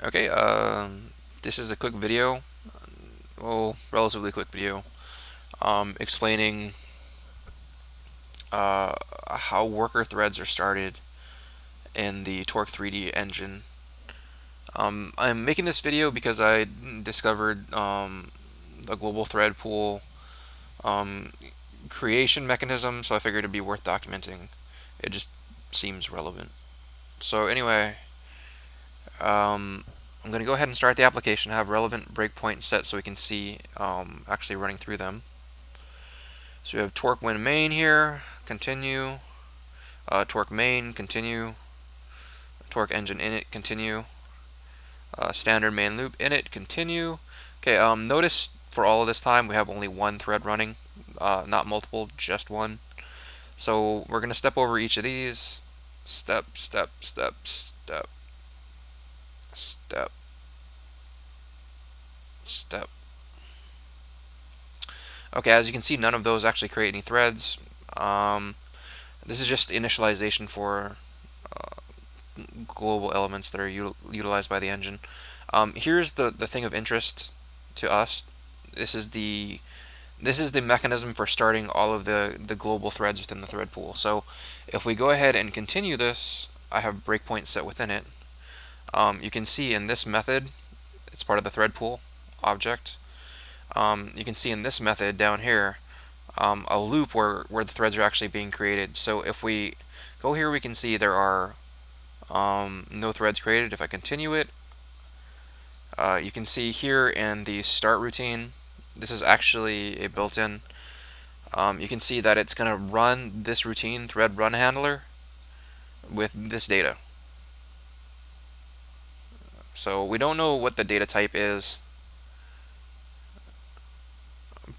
Okay, this is a quick video, well, relatively quick video, explaining how worker threads are started in the Torque 3D engine. I'm making this video because I discovered a global thread pool um, creation mechanism, so I figured it'd be worth documenting. It just seems relevant. So anyway, I'm going to go ahead and start the application, have relevant breakpoints set so we can see actually running through them. So we have torque when main here, continue, torque main, continue, torque engine init, continue, standard main loop init, continue. Okay, notice for all of this time we have only one thread running, not multiple, just one. So we're going to step over each of these, step, step, step, step, step, step. Okay, as you can see, none of those actually create any threads. This is just initialization for global elements that are utilized by the engine. Here's the thing of interest to us. This is the mechanism for starting all of the global threads within the thread pool. So if we go ahead and continue this, I have breakpoints set within it. You can see in this method, it's part of the thread pool object. You can see in this method down here a loop where the threads are actually being created. So if we go here, we can see there are no threads created. If I continue it, you can see here in the start routine, this is actually a built-in. You can see that it's going to run this routine thread run handler with this data. So we don't know what the data type is,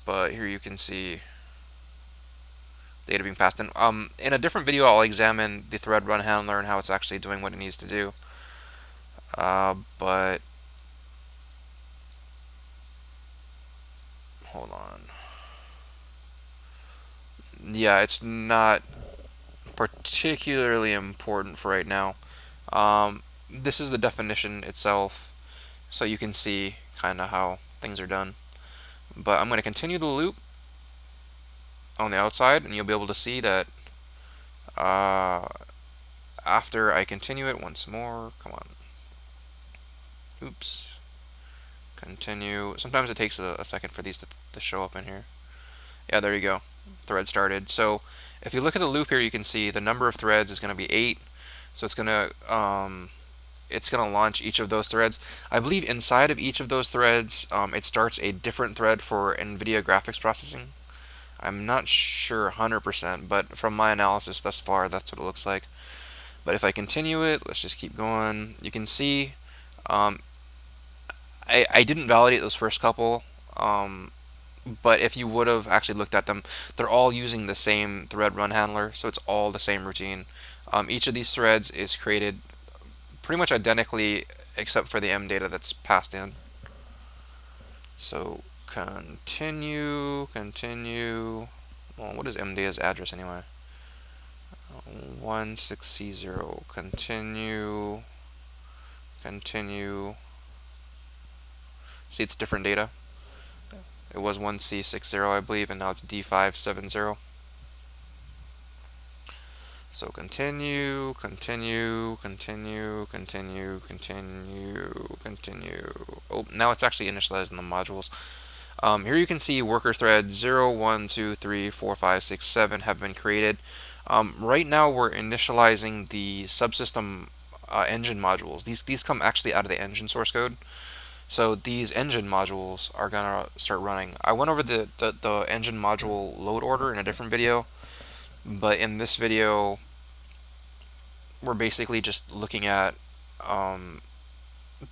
but here you can see data being passed in. In a different video, I'll examine the thread run handler and how it's actually doing what it needs to do. But hold on. Yeah, it's not particularly important for right now. This is the definition itself, so you can see kind of how things are done. But I'm going to continue the loop on the outside, and you'll be able to see that after I continue it once more, come on, oops, continue. Sometimes it takes a second for these to show up in here. Yeah, there you go. Thread started. So if you look at the loop here, you can see the number of threads is going to be 8. So it's going to launch each of those threads. I believe inside of each of those threads, it starts a different thread for NVIDIA graphics processing. I'm not sure 100%, but from my analysis thus far, that's what it looks like. But if I continue it, let's just keep going. You can see um, I didn't validate those first couple, but if you would have actually looked at them, they're all using the same thread run handler, so it's all the same routine. Each of these threads is created pretty much identically except for the M data that's passed in. So continue. Well, what is M data's address anyway? 16C0. Continue. See, it's different data. It was 1C60, I believe, and now it's D570. So continue. Oh, now it's actually initialized in the modules. Here you can see worker threads 0, 1, 2, 3, 4, 5, 6, 7 have been created. Right now we're initializing the subsystem engine modules. These come actually out of the engine source code. So these engine modules are gonna start running. I went over the engine module load order in a different video, but in this video we're basically just looking at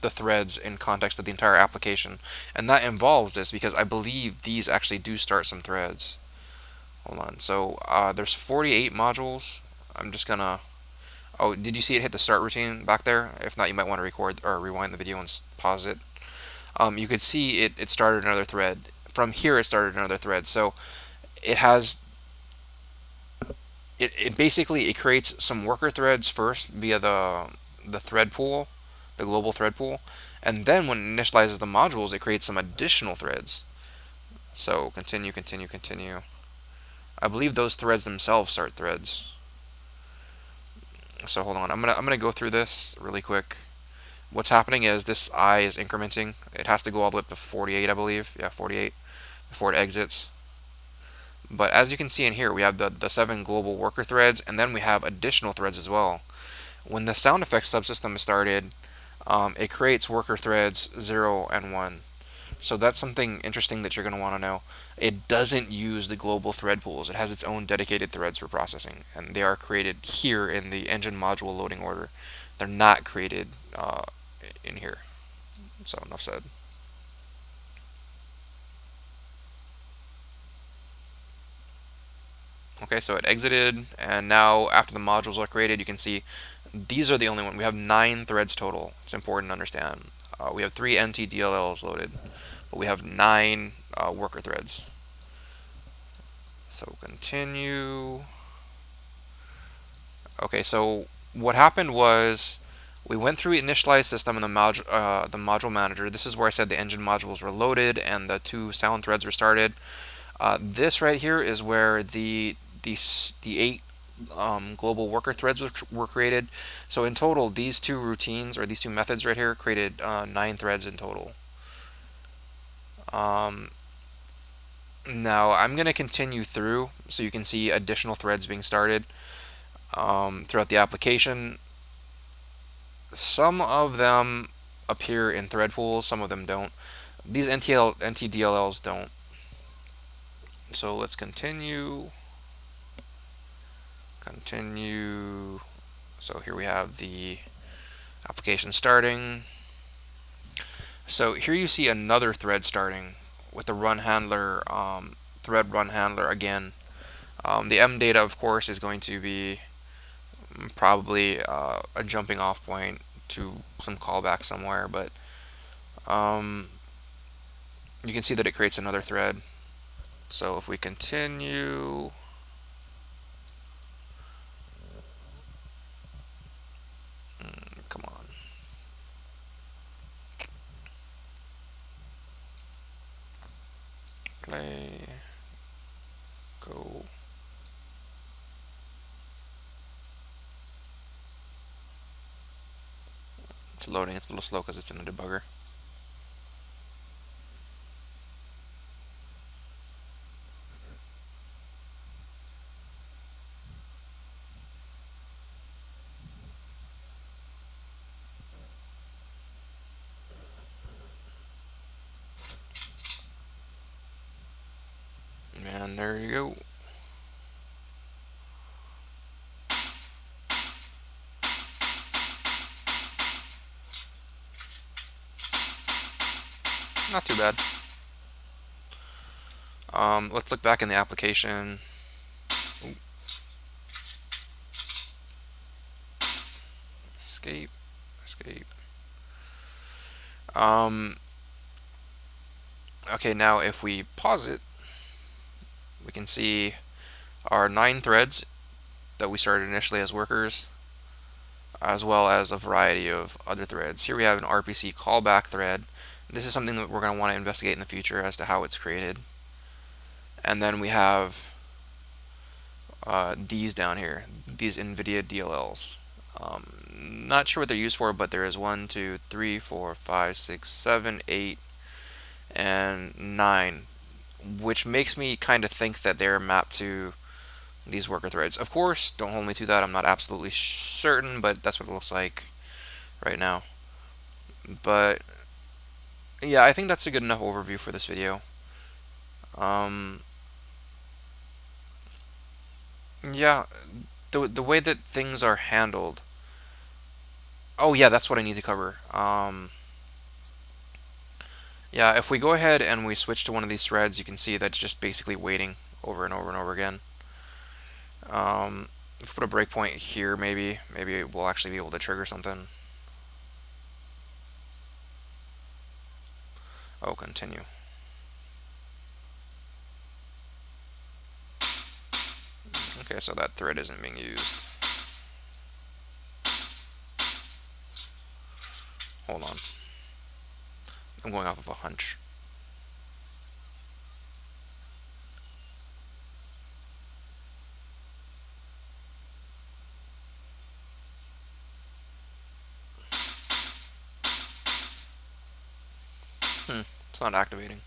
the threads in context of the entire application, and that involves this because I believe these actually do start some threads. Hold on. So there's 48 modules. I'm just gonna. Oh, did you see it hit the start routine back there? If not, you might want to record or rewind the video and pause it. You could see it started another thread. From here, it started another thread. So it has. It basically it creates some worker threads first via the thread pool, the global thread pool, and then when it initializes the modules, it creates some additional threads. So continue, continue, continue. I believe those threads themselves start threads. So hold on, I'm gonna go through this really quick. What's happening is this I is incrementing. It has to go all the way up to 48, I believe. Yeah, 48 before it exits. But as you can see in here, we have the 7 global worker threads, and then we have additional threads as well. When the sound effects subsystem is started, it creates worker threads 0 and 1. So that's something interesting that you're going to want to know. It doesn't use the global thread pools. It has its own dedicated threads for processing, and they are created here in the engine module loading order. They're not created in here. So enough said. Okay, so it exited, and now after the modules are created, you can see these are the only one. We have 9 threads total. It's important to understand. We have 3 NT DLLs loaded, but we have 9 worker threads. So continue. Okay, so what happened was we went through initialize system in the module manager. This is where I said the engine modules were loaded and the 2 sound threads were started. This right here is where the 8 global worker threads were created. So in total, these 2 routines or these 2 methods right here created 9 threads in total. Um, Now I'm going to continue through so you can see additional threads being started throughout the application. Some of them appear in thread pools, some of them don't. These NTDLLs don't. So let's continue. Continue. So here we have the application starting. So here you see another thread starting with the run handler, thread run handler again. The M data, of course, is going to be probably a jumping off point to some callback somewhere, but you can see that it creates another thread. So if we continue, come on. Play, go. It's loading, it's a little slow because it's in a debugger. And there you go. Not too bad. Let's look back in the application. Ooh. Escape, escape. Okay, now if we pause it, we can see our 9 threads that we started initially as workers, as well as a variety of other threads. Here we have an RPC callback thread. This is something that we're going to want to investigate in the future as to how it's created. And then we have these down here, these nvidia DLLs. Not sure what they're used for, but there is 1, 2, 3, 4, 5, 6, 7, 8, and 9, which makes me kind of think that they're mapped to these worker threads. Of course, don't hold me to that. I'm not absolutely certain, but that's what it looks like right now. But yeah, I think that's a good enough overview for this video. Yeah, the way that things are handled. Oh yeah, that's what I need to cover. Yeah, if we go ahead and we switch to one of these threads, you can see that it's just basically waiting over and over and over again. If we put a breakpoint here, maybe we'll actually be able to trigger something. Oh, continue. Okay, so that thread isn't being used. Hold on. I'm going off of a hunch. It's not activating.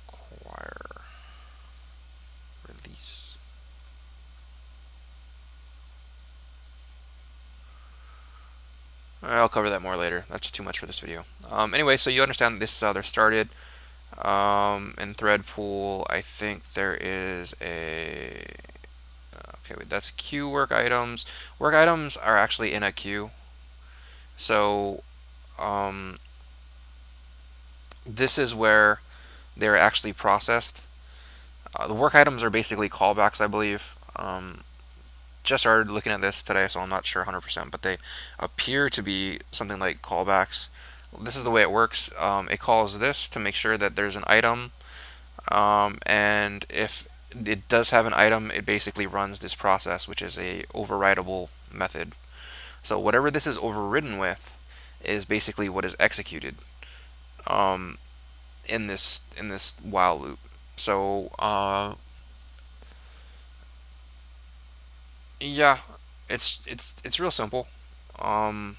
Acquire. Release. I'll cover that more later. That's too much for this video. Anyway, so you understand that this is how they're started. In thread pool, I think there is a... Okay, wait, that's queue work items. Work items are actually in a queue. So, this is where they're actually processed. The work items are basically callbacks, I believe. Just started looking at this today, so I'm not sure 100%, but they appear to be something like callbacks. This is the way it works. It calls this to make sure that there's an item, and if it does have an item, it basically runs this process, which is a overridable method. So whatever this is overridden with is basically what is executed um, in this while loop. So yeah, it's real simple. Um,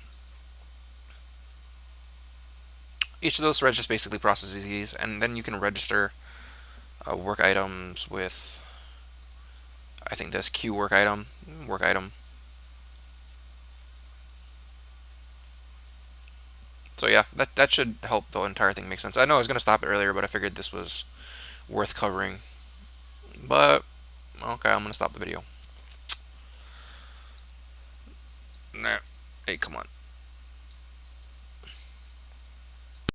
each of those threads just basically processes these, and then you can register work items with, I think this queue work item, work item. So yeah, that should help the entire thing make sense. I know I was gonna stop it earlier, but I figured this was worth covering. But okay, I'm gonna stop the video. Nah, hey, come on.